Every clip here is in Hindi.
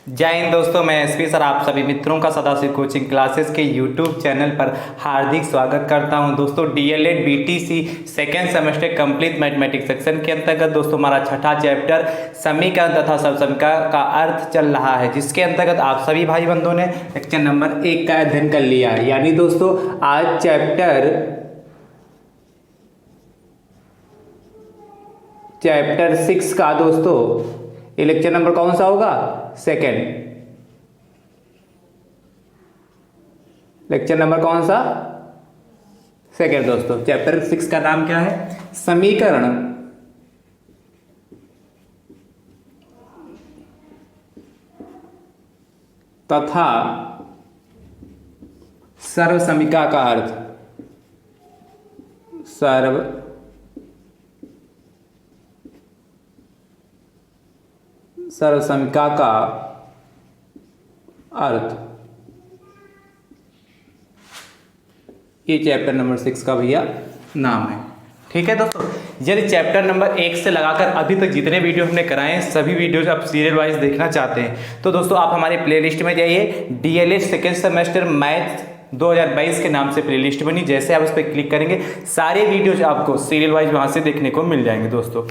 जय हिंद दोस्तों, मैं एसपी सर आप सभी मित्रों का सदाशिव कोचिंग क्लासेस के यूट्यूब चैनल पर हार्दिक स्वागत करता हूं। दोस्तों DElEd BTC second semester complete mathematics section के अंतर्गत दोस्तों हमारा छठा चैप्टर समीकरण तथा सबसमीकरण का अर्थ चल रहा है, जिसके अंतर्गत आप सभी भाई बंधुओं ने लेक्चर नंबर 1 का अध्ययन कर लिया है। यानी दोस्तों आज चैप्टर 6 का दोस्तों ये लेक्चर नंबर कौन सा होगा? सेकेंड। लेक्चर नंबर कौन सा? सेकेंड। दोस्तों चैप्टर 6 का नाम क्या है? समीकरण तथा सर्वसमीकरण का अर्थ। सर्वसमीकरण का अर्थ, ये चैप्टर नंबर 6 का भैया नाम है। ठीक है दोस्तों, यदि चैप्टर नंबर 1 से लगाकर अभी तक जितने वीडियो हमने कराए हैं सभी वीडियोज आप सीरियल वाइज देखना चाहते हैं तो दोस्तों आप हमारे प्लेलिस्ट में जाइए। डीएलएड सेकेंड सेमेस्टर मैथ 2022 के नाम से प्लेलिस्ट बनी, जैसे आप उस पर क्लिक करेंगे सारे वीडियोज आपको सीरियल वाइज वहाँ से देखने को मिल जाएंगे। दोस्तों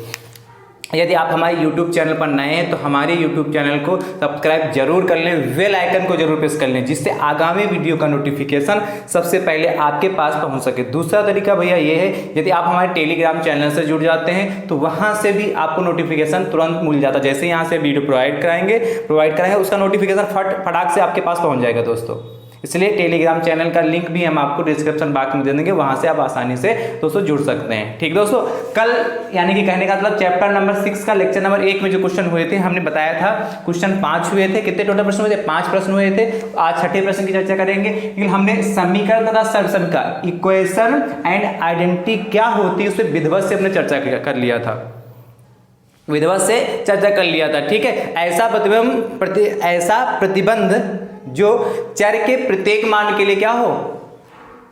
यदि आप हमारे YouTube चैनल पर नए हैं तो हमारे YouTube चैनल को सब्सक्राइब जरूर कर लें, बेल आइकन को जरूर प्रेस कर लें, जिससे आगामी वीडियो का नोटिफिकेशन सबसे पहले आपके पास पहुंच सके। दूसरा तरीका भैया ये है, यदि आप हमारे टेलीग्राम चैनल से जुड़ जाते हैं तो वहां से भी आपको नोटिफिकेशन तुरंत मिल जाता है। जैसे यहाँ से वीडियो प्रोवाइड कराएंगे उसका नोटिफिकेशन फटाक से आपके पास पहुँच जाएगा दोस्तों। इसलिए टेलीग्राम चैनल का लिंक भी हम आपको डिस्क्रिप्शन बॉक्स में दे देंगे, वहां से आप आसानी से दोस्तों जुड़ सकते हैं। ठीक दोस्तों, कल यानी कि कहने का मतलब चैप्टर नंबर 6 का लेक्चर नंबर 1 में जो क्वेश्चन हुए थे हमने बताया था क्वेश्चन 5 हुए थे। कितने टोटल प्रश्न हुए थे? 5 प्रश्न हुए थे। आज छठे प्रश्न की चर्चा करेंगे, लेकिन हमने समीकरण तथा सर्वसमीकरण इक्वेशन एंड आइडेंटिटी क्या होती है उस पर विधिवत से हमने चर्चा कर लिया था, विधिवत से चर्चा कर लिया था। ठीक है, ऐसा प्रतिबंध जो चर के प्रत्येक मान के लिए क्या हो,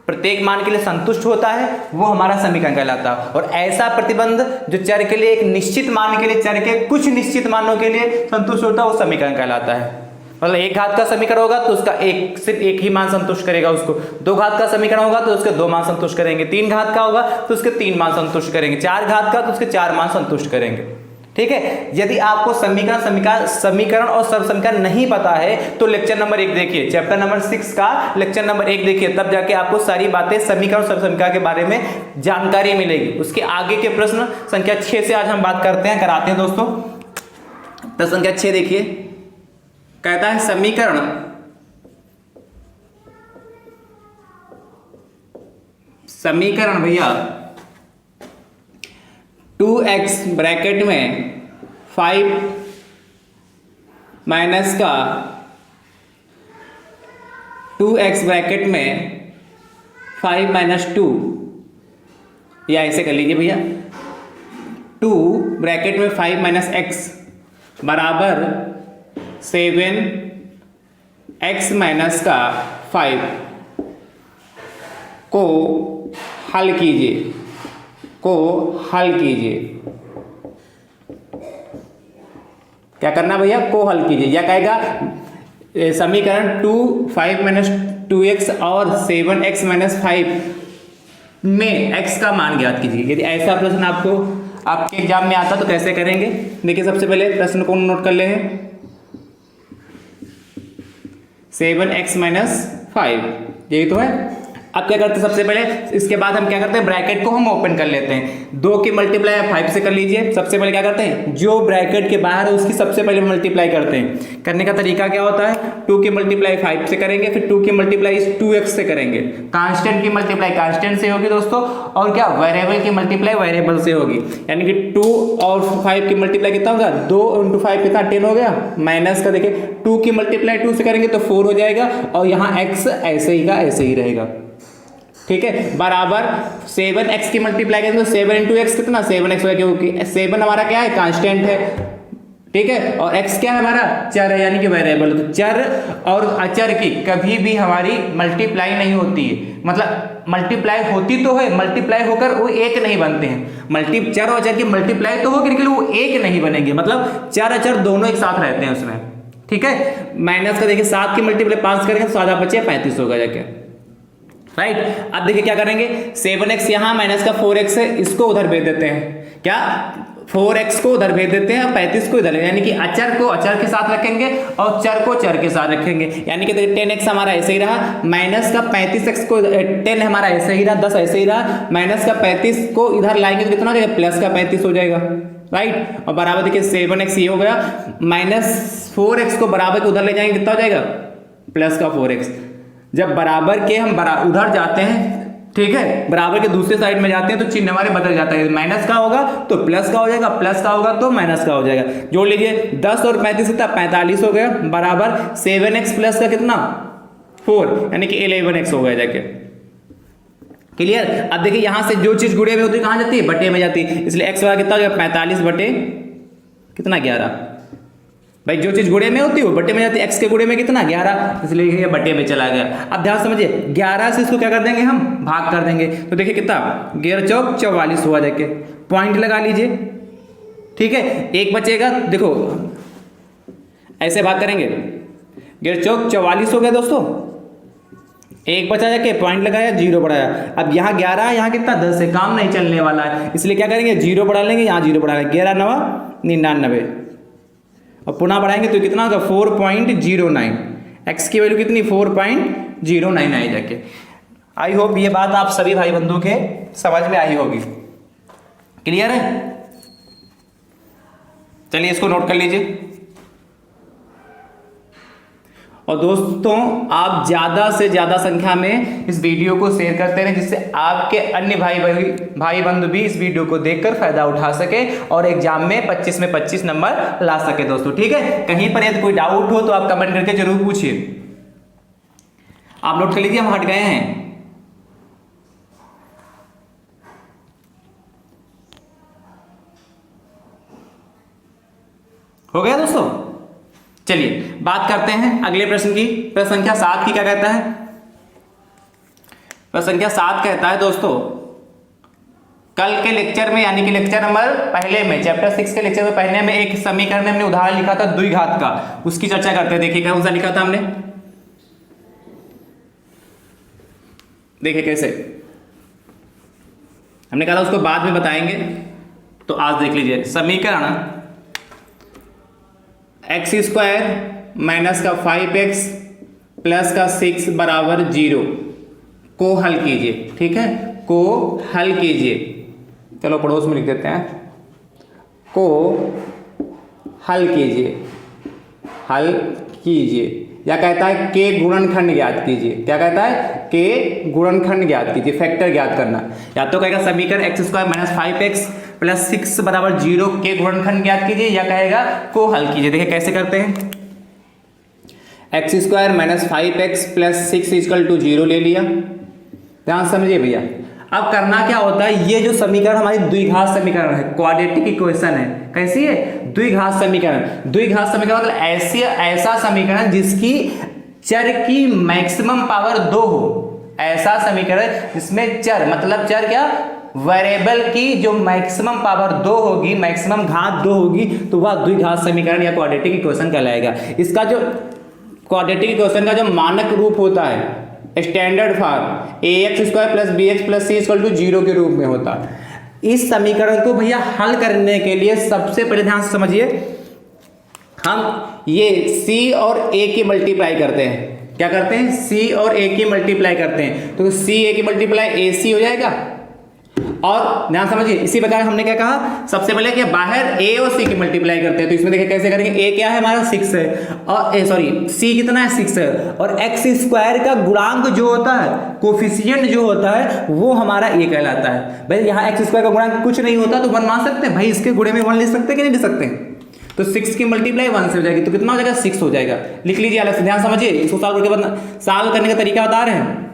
प्रत्येक मान के लिए संतुष्ट होता है वो हमारा समीकरण कहलाता है। और ऐसा प्रतिबंध जो चर के लिए एक निश्चित मान के लिए, चर के कुछ निश्चित मानों के लिए संतुष्ट होता है वो समीकरण कहलाता है। मतलब एक घात का समीकरण होगा तो उसका सिर्फ एक ही मान संतुष्ट करेगा उसको। 2 घात का समीकरण होगा तो उसके 2 मान संतुष्ट करेंगे। 3 घात का होगा तो उसके 3 मान संतुष्ट करेंगे। 4 घात का तो उसके 4 मान संतुष्ट करेंगे। ठीक है, यदि आपको समीकरण और सर्वसमीकरण नहीं पता है तो लेक्चर नंबर 1 देखिए, चैप्टर नंबर 6 का लेक्चर नंबर 1 देखिए, तब जाके आपको सारी बातें समीकरण और सर्वसमीकरण के बारे में जानकारी मिलेगी। उसके आगे के प्रश्न संख्या 6 से आज हम बात कराते हैं दोस्तों। प्रश्न संख्या 6 देखिए, कहता है समीकरण भैया 2x ब्रैकेट में 5 माइनस का 2x ब्रैकेट में 5 माइनस 2, या ऐसे कर लीजिए भैया 2 ब्रैकेट में 5 माइनस x बराबर 7x माइनस का 5 को हल कीजिए, क्या करना भैया? को हल कीजिए। या कहेगा समीकरण 5 माइनस 2x और 7x माइनस 5 में x का मान ज्ञात कीजिए। यदि ऐसा प्रश्न आपको आपके एग्जाम में आता तो कैसे करेंगे? देखिए सबसे पहले प्रश्न को नोट कर ले हैं। 7x माइनस 5 यही तो है। अब क्या करते हैं? सबसे पहले इसके बाद हम क्या करते हैं, ब्रैकेट को हम ओपन कर लेते हैं। 2 की मल्टीप्लाई 5 से कर लीजिए। सबसे पहले क्या करते हैं, जो ब्रैकेट के बाहर है उसकी सबसे पहले मल्टीप्लाई करते हैं। करने का तरीका क्या होता है, 2 की मल्टीप्लाई 5 से करेंगे, फिर 2 की मल्टीप्लाई 2x से करेंगे। कांस्टेंट की मल्टीप्लाई कांस्टेंट से होगी दोस्तों, और क्या वेरिएबल की मल्टीप्लाई वेरिएबल से होगी। यानी कि 2 और 5 की मल्टीप्लाई कितना होगा? 2 × 5 कितना? 10 हो गया। माइनस का देखिए 2 की मल्टीप्लाई 2 से करेंगे तो 4 हो जाएगा, और यहाँ x ऐसे ही का ऐसे ही रहेगा। ठीक है, बराबर 7x की मल्टीप्लाई करेंगे तो 7 × x कितना? 7x होगा, क्योंकि 7 हमारा क्या है? कांस्टेंट है। ठीक है, और x क्या है? हमारा चर है, यानी कि वेरिएबल। तो चर और अचर की कभी भी हमारी मल्टीप्लाई नहीं होती है। मतलब मल्टीप्लाई होती तो है, मल्टीप्लाई होकर वो एक नहीं बनते हैं। चर और अचर की मल्टीप्लाई तो होगी लेकिन वो एक नहीं बनेगी। मतलब चर अचर दोनों एक साथ रहते हैं उसमें। ठीक है। माइनस का देखिए 7 की मल्टीप्लाई 5 करेंगे तो आधा बचे 35 होगा जाके, राइट। अब देखिए क्या करेंगे, 7x यहाँ माइनस का 4x है, इसको उधर भेज देते हैं, क्या 4x को उधर भेज देते हैं, 35 को इधर, यानी कि अचर को अचर के साथ रखेंगे और चर को चर के साथ रखेंगे। यानी कि देखिए 10x हमारा ऐसे ही रहा, माइनस का 35x को 10 हमारा ऐसे ही रहा, 10 ऐसे ही रहा, माइनस का 35 को इधर लाएंगे तो कितना हो जाएगा, प्लस का 35 हो जाएगा, राइट। और बराबर देखिए 7x ये हो गया, माइनस 4x को बराबर के उधर ले जाएंगे कितना हो जाएगा, प्लस का 4x। जब बराबर के हम उधर जाते हैं, ठीक है, बराबर के दूसरे साइड में जाते हैं तो चिन्ह हमारे बदल जाता है, माइनस का होगा तो प्लस का हो जाएगा, प्लस का होगा तो माइनस का हो जाएगा। जोड़ लीजिए 10 और 35 कितना 45 हो गया, बराबर 7x प्लस का कितना 4, यानी कि 11x हो गया जाके, क्लियर। अब देखिए यहां से जो चीज गुणे में होती है कहां जाती है, बटे में जाती है, इसलिए x कितना हो गया 45 बटे कितना 11, भाई जो चीज गुणे में होती है वो बटे में जाती है, x के गुणे में कितना 11, इसलिए ये बटे में चला गया। अब ध्यान समझिए 11 से इसको क्या कर देंगे हम, भाग कर देंगे, तो देखिए कितना 11 चौक 44 हुआ जाके, पॉइंट लगा लीजिए, ठीक है। एक बचेगा, देखो ऐसे भाग करेंगे, 11 चौक 44 हो गया दोस्तों, एक बचा जाके पॉइंट लगाया, 0 बढ़ाया। अब यहाँ 11 है, यहाँ कितना 10 है, काम नहीं चलने वाला है, इसलिए क्या करेंगे 0 बढ़ा लेंगे, यहाँ 0 बढ़ा लेंगे, 11 9 99, और पुनः बढ़ाएंगे तो कितना होगा 4.09, x की वैल्यू कितनी 4.09 आई जाके। आई होप ये बात आप सभी भाई बंधु के समझ में आई होगी, क्लियर है। चलिए इसको नोट कर लीजिए। और दोस्तों आप ज़्यादा से ज़्यादा संख्या में इस वीडियो को शेयर करते रहें, जिससे आपके अन्य भाई बंधु भी इस वीडियो को देखकर फायदा उठा सके और एग्जाम में 25 में 25 नंबर ला सके दोस्तों, ठीक है। कहीं पर यदि कोई डाउट हो तो आप कमेंट करके जरूर पूछिए। आप नोट कर लीजिए, हम हट गए हैं। हो गया दोस्तों। चलिए बात करते हैं अगले प्रश्न की। प्रश्न संख्या 7 की क्या कहता है, प्रश्न संख्या 7 कहता है दोस्तों, कल के लेक्चर में यानी कि लेक्चर नंबर पहले में, चैप्टर 6 के लेक्चर में पहले में एक समीकरण में हमने उदाहरण लिखा था द्विघात का, उसकी चर्चा करते हैं। देखिए कौन सा लिखा था हमने, देखिए कैसे हमने कहा था, उसको बाद में बताएंगे, तो आज देख लीजिए। समीकरण एक्स स्क्वायर माइनस का 5x प्लस का 6 बराबर 0 को हल कीजिए, ठीक है, को हल कीजिए। चलो पड़ोस में लिख देते हैं, को हल कीजिए, हल कीजिए। या कहता है के गुणनखंड ज्ञात कीजिए, क्या कहता है, के गुणनखंड ज्ञात कीजिए, फैक्टर ज्ञात करना। या तो कहेगा समीकरण x square minus 5x plus 6 बराबर 0 के गुणनखंड ज्ञात कीजिए, या कहेगा को हल कीजिए। देखिए कैसे करते हैं, x square minus 5x plus 6 equal to 0 ले लिया, ध्यान समझिए भैया। अब करना क्या होता है, ये जो समीकरण हमारी द्विघात समीकरण है, क्वाड्रेटिक इक्वेशन है, कैसी है, द्विघात समीकरण। द्विघात समीकरण मतलब ऐसा समीकरण जिसकी चर की मैक्सिमम पावर 2 हो, ऐसा समीकरण जिसमें चर मतलब चर क्या, वेरिएबल की जो मैक्सिमम पावर 2 होगी, मैक्सिमम घात 2 होगी, तो वह द्विघात समीकरण या क्वाड्रेटिक इक्वेशन कहलाएगा। इसका जो क्वाड्रेटिक इक्वेशन का जो मानक रूप होता है, standard form ax square plus bx plus c equal to 0 के रूप में होता है। इस समीकरण को भैया हल करने के लिए सबसे पहले ध्यान से समझिए, हम ये c और a की मल्टीप्लाई करते हैं। क्या करते हैं, c और a की मल्टीप्लाई करते हैं, तो c a की मल्टीप्लाई ac हो जाएगा। और ध्यान समझिए, इसी प्रकार हमने क्या कहा, सबसे पहले क्या बाहर a और c की मल्टीप्लाई करते हैं, तो इसमें देखिए कैसे करेंगे, a क्या है हमारा 6 है, और c कितना है 6 है, और x स्क्वायर का गुणांक जो होता है, कोफिशिएंट जो होता है, वो हमारा a कहलाता है। भाई यहाँ x स्क्वायर का गुणांक कुछ नहीं होता तो 1 मान सकते हैं, भाई इसके गुणे में 1 ले सकते हैं कि नहीं ले सकते हैं, तो 6 की मल्टीप्लाई 1 से हो जाएगी, तो कितना हो जाएगा 6 हो जाएगा। लिख लीजिए अलग से, ध्यान समझिए, इसको सॉल्व करने का तरीका बता रहे हैं।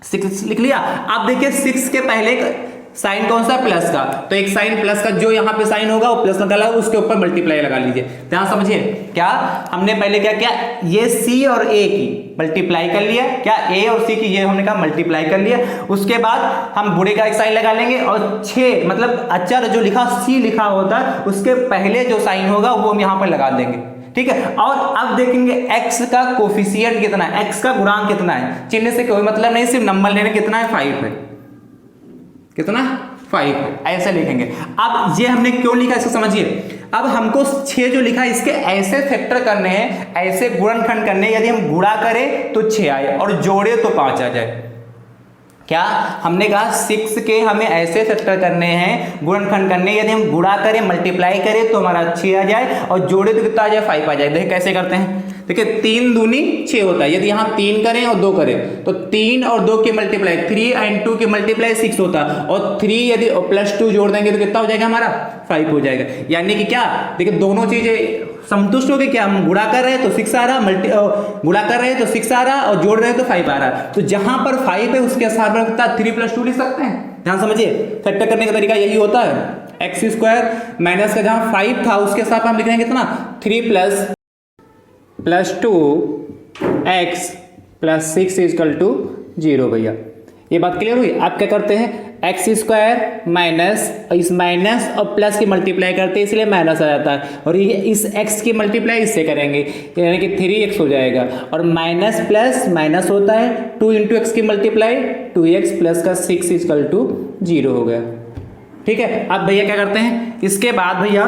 6 लिख लिया। अब देखिए 6 के पहले साइन कौन सा, प्लस का, तो एक साइन प्लस का जो यहाँ पे साइन होगा वो प्लस का डाला, उसके ऊपर मल्टीप्लाई लगा लीजिए। ध्यान समझिए, क्या हमने पहले क्या किया, ये c और a की मल्टीप्लाई कर लिया, क्या a और c की ये हमने कहा मल्टीप्लाई कर लिया। उसके बाद हम बुरे का एक साइन लगा लेंगे, और 6 मतलब अचर जो लिखा c लिखा होता है उसके पहले जो साइन होगा वो हम यहाँ पर लगा देंगे। ठीक है। और अब देखेंगे x का कोफिशिएंट कितना है, x का गुणांक कितना है, चिन्ह से कोई मतलब नहीं, सिर्फ नंबर लेने कितना है 5 है, कितना 5 है, ऐसे लिखेंगे। अब ये हमने क्यों लिखा इसको समझिए। अब हमको 6 जो लिखा है इसके ऐसे फैक्टर करने हैं, ऐसे गुणनखंड करने, यदि हम गुणा करें तो 6 आए और जोड़े तो 5 आ जाए। क्या हमने कहा 6 के हमें ऐसे फैक्टर करने हैं, गुणनखंड करने, यदि हम गुणा करें मल्टीप्लाई करें तो हमारा 6 आ जाए और जोड़े तो कितना आ जाए 5 आ जाए। देखिए कैसे करते हैं, देखिए 3 दूनी 6 होता है, यदि यहाँ 3 करें और 2 करें तो 3 और 2 के मल्टीप्लाई 3 एंड 2 के मल्टीप्लाई 6 होता है, और 3 यदि प्लस 2 जोड़ देंगे तो कितना हो जाएगा हमारा 5 हो जाएगा। यानी कि क्या देखिए दोनों चीजें संतुष्ट हो गई, क्या हम गुणा कर रहे हैं तो 6 आ रहा, गुणा कर रहे हैं तो 6 आ रहा और जोड़ रहे हैं तो 5 आ रहा। तो जहां पर 5 है उसके साथ में 3 + 2 लिख सकते हैं। ध्यान समझिए, फैक्टर करने का तरीका यही होता है। x² माइनस का जहां 5 था उसके साथ हम लिख रहे हैं कितना 3 + 2 x + 6 = 0। भैया ये बात क्लियर हुई। आप क्या करते हैं x² माइनस इस माइनस और प्लस की मल्टीप्लाई करते हैं इसलिए माइनस आ जाता है, और ये इस x की मल्टीप्लाई इससे करेंगे यानी कि 3x हो जाएगा, और माइनस प्लस माइनस होता है 2 × x की मल्टीप्लाई 2x प्लस का 6 = 0 हो गया। ठीक है। अब भैया क्या करते हैं, इसके बाद भैया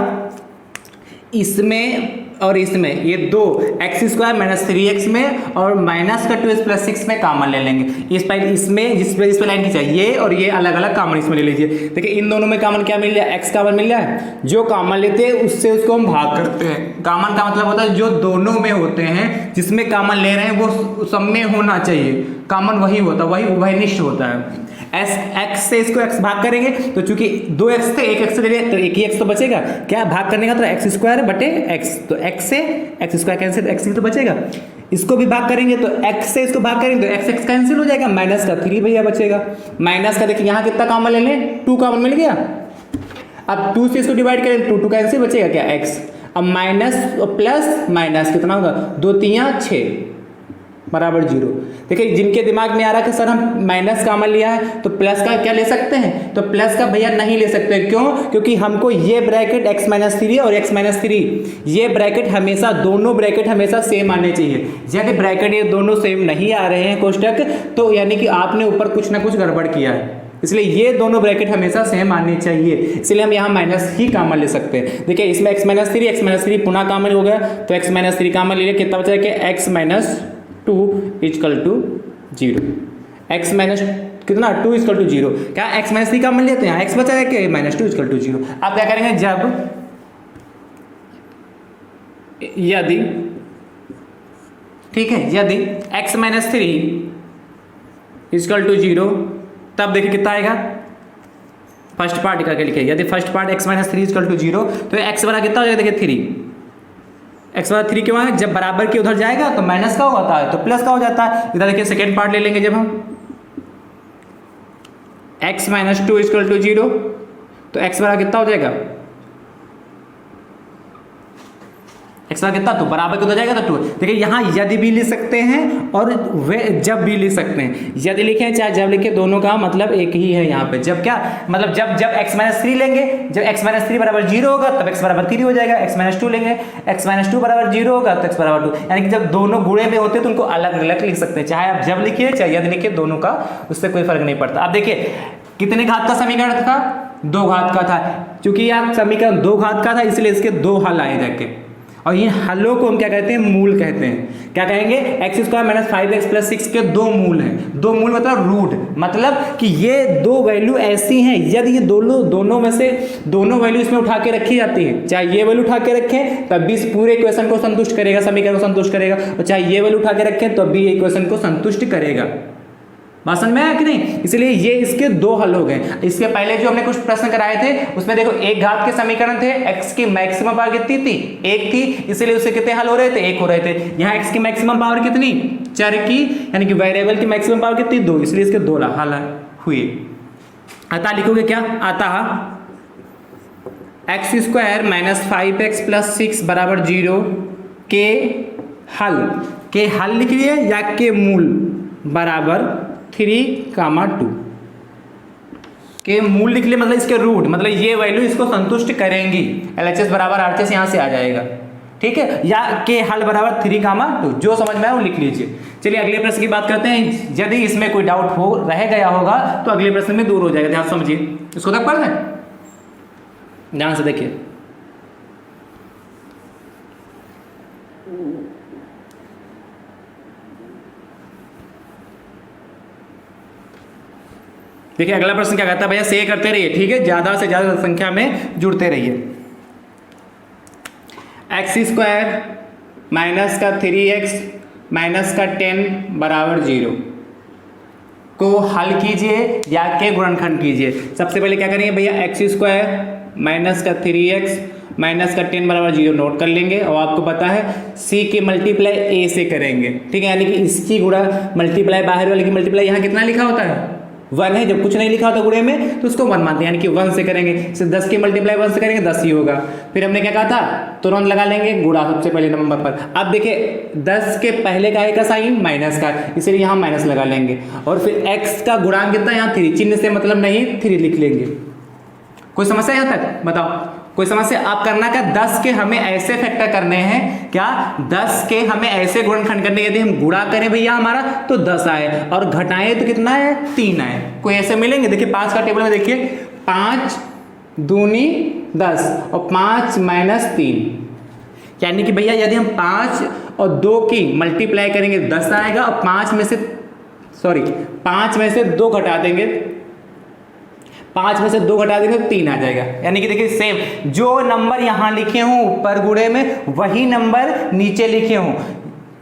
इसमें और इसमें ये दो x² - 3x में और माइनस का 2x + 6 में कॉमन ले लेंगे। इस पर इसमें जिस पे लाइन खींचा ये और ये अलग अलग कॉमन इसमें ले लीजिए। देखिए इन दोनों में कॉमन क्या मिल जाए, x कॉमन मिल जाए, जो कॉमन लेते हैं उससे उसको हम भाग करते हैं। कॉमन का मतलब होता है जो दोनों में होते हैं, जिसमें कॉमन ले रहे हैं वो सब में होना चाहिए, कॉमन वही होता है, वही उभयनिष्ठ होता है। x से इसको x भाग करेंगे तो चूंकि 2x थे 1x ले लिए तो एक ही x तो बचेगा, क्या भाग करने का तो x² बटे x, तो x से x² कैंसिल, x तो बचेगा। इसको भी भाग करेंगे तो x से इसको भाग करेंगे तो x कैंसिल हो जाएगा, माइनस का 3 भैया बचेगा। माइनस का देखिए यहाँ कितना कॉमन ले लें, 2 कॉमन मिल गया। अब 2 से इसको डिवाइड करें 2 कैंसिल बचेगा क्या x। अब माइनस प्लस माइनस कितना होगा 2 × 3 = 6 बराबर 0। देखिए जिनके दिमाग में आ रहा है कि सर हम माइनस कॉमन लिया है तो प्लस का क्या ले सकते हैं, तो प्लस का भैया नहीं ले सकते। क्यों, क्योंकि हमको ये ब्रैकेट x - 3 और x - 3 ये ब्रैकेट हमेशा, दोनों ब्रैकेट हमेशा सेम आने चाहिए। यदि ब्रैकेट ये दोनों सेम नहीं आ रहे हैं कोष्टक, तो यानी कि आपने ऊपर कुछ ना कुछ गड़बड़ किया है, इसलिए ये दोनों ब्रैकेट हमेशा सेम आने चाहिए, इसलिए हम यहाँ माइनस ही कॉमन ले सकते हैं। देखिए इसमें x - 3 पुनः कॉमन हो गया तो x - 3 कॉमन ले लिया, कितना बचा कि x - 2 = 0। x माइनस कितना 2 = 0, क्या x - 3 कॉमन लेते हैं, x बचा है कि -2 = 0। आप क्या करेंगे, जब यदि ठीक है यदि x - 3 = 0 तब देखिए कितना आएगा, फर्स्ट पार्ट करके लिखिए। यदि फर्स्ट पार्ट x - 3 = 0 तो x बड़ा कितना हो जाएगा, देखिए 3, x = 3 क्यों है, जब बराबर के उधर जाएगा तो माइनस का होता है तो प्लस का हो जाता है। इधर देखिए सेकेंड पार्ट ले लेंगे, जब हम x - 2 = 0 तो x बड़ा कितना हो जाएगा, x बड़ा कितना, तो बराबर कितना जाएगा तो 2। देखिए यहाँ यदि भी लिख सकते हैं और वे जब भी लिख सकते हैं, यदि लिखें चाहे जब लिखे दोनों का मतलब एक ही है यहाँ पे। जब क्या मतलब जब x - 3 लेंगे, जब x - 3 = 0 होगा तब x = 3 हो जाएगा। x - 2 लेंगे, x - 2 = 0 होगा तो x = 2, यानी कि जब दोनों गुणे में होते हैं तो उनको अलग अलग लिख सकते हैं, चाहे आप जब लिखिए चाहे यदि लिखिए, दोनों का उससे कोई फर्क नहीं पड़ता। अब देखिए कितने घात का समीकरण था, 2 घात का था। चूंकि यार समीकरण 2 घात का था इसलिए इसके 2 हल आए जाके, और ये हलों को हम क्या कहते हैं, मूल कहते हैं। क्या कहेंगे, x² - 5x + 6 के 2 मूल हैं। 2 मूल मतलब रूट, मतलब कि ये 2 वैल्यू ऐसी हैं, यदि ये दोनों में से दोनों वैल्यू इसमें उठा के रखी जाती है, चाहे ये वैल्यू उठा के रखें तब भी इस पूरे इक्वेशन को संतुष्ट करेगा, समीकरण को संतुष्ट करेगा, और चाहे ये वैल्यू उठा के रखें तब भी इक्वेशन को संतुष्ट करेगा। बात समझ में आया कि नहीं। इसलिए ये इसके 2 हल हो गए। इसके पहले जो हमने कुछ प्रश्न कराए थे उसमें देखो 1 घात के समीकरण थे, x की मैक्सिमम पावर कितनी थी, 1 थी, इसलिए उससे कितने हल हो रहे थे, 1 हो रहे थे। यहाँ x की मैक्सिमम पावर कितनी, चर की यानी कि वेरिएबल की मैक्सिमम पावर कितनी, 2, इसलिए इसके 2 हल हुए। अतः लिखोगे क्या, अतः x² - 5x + 6 = 0 के हल लिख लिए या के मूल बराबर 3, 2 के मूल लिख लिए, मतलब इसके रूट, मतलब ये वैल्यू इसको संतुष्ट करेंगी। LHS = RHS यहाँ से आ जाएगा। ठीक है, या के हल बराबर 3, 2, जो समझ में आए वो लिख लीजिए। चलिए अगले प्रश्न की बात करते हैं। यदि इसमें कोई डाउट हो रह गया होगा तो अगले प्रश्न में दूर हो जाएगा, ध्यान समझिए। इसको तक पढ़ लें, ध्यान से देखिए। देखिए अगला प्रश्न क्या कहता है भैया, से करते रहिए, ठीक है, ज्यादा से ज्यादा संख्या में जुड़ते रहिए। x² माइनस का 3x माइनस का 10 बराबर 0 को हल कीजिए या के गुणनखंड कीजिए। सबसे पहले क्या करेंगे भैया, x² माइनस का 3x माइनस का 10 बराबर 0 नोट कर लेंगे, और आपको पता है c की मल्टीप्लाई a से करेंगे, ठीक है, यानी कि इसकी गुणा मल्टीप्लाई बाहर वाले की मल्टीप्लाई यहाँ कितना लिखा होता है 1 है, जब कुछ नहीं लिखा होता गुणे में तो उसको 1 मानते हैं, यानी कि 1 से करेंगे। इसे 10 की मल्टीप्लाई 1 से करेंगे 10 ही होगा। फिर हमने क्या कहा था, तुरंत लगा लेंगे गुणा सबसे पहले नंबर पर। अब देखिए 10 के पहले का है का साइन माइनस का, इसलिए यहाँ माइनस लगा लेंगे, और फिर x का गुणांक कितना यहाँ 3, चिन्ह से मतलब नहीं 3 लिख लेंगे। कोई समस्या यहाँ तक बताओ, कोई समस्या? आप करना क्या, 10 के हमें ऐसे फैक्टर करने हैं, क्या 10 के हमें ऐसे गुणनखंड करने, यदि हम गुणा करें भैया हमारा तो 10 आए, और घटाएं तो कितना है 3 आए। कोई ऐसे मिलेंगे? देखिए 5 का टेबल में देखिए, 5 दूनी 10 और 5 माइनस 3, यानी कि भैया यदि हम 5 और 2 की मल्टीप्लाई करेंगे 10 आएगा, और 5 में से 2 घटा देंगे, 5 में से 2 घटा देंगे तो 3 आ जाएगा। यानी कि देखिए सेम जो नंबर यहाँ लिखे हूँ ऊपर गुणे में वही नंबर नीचे लिखे हूँ,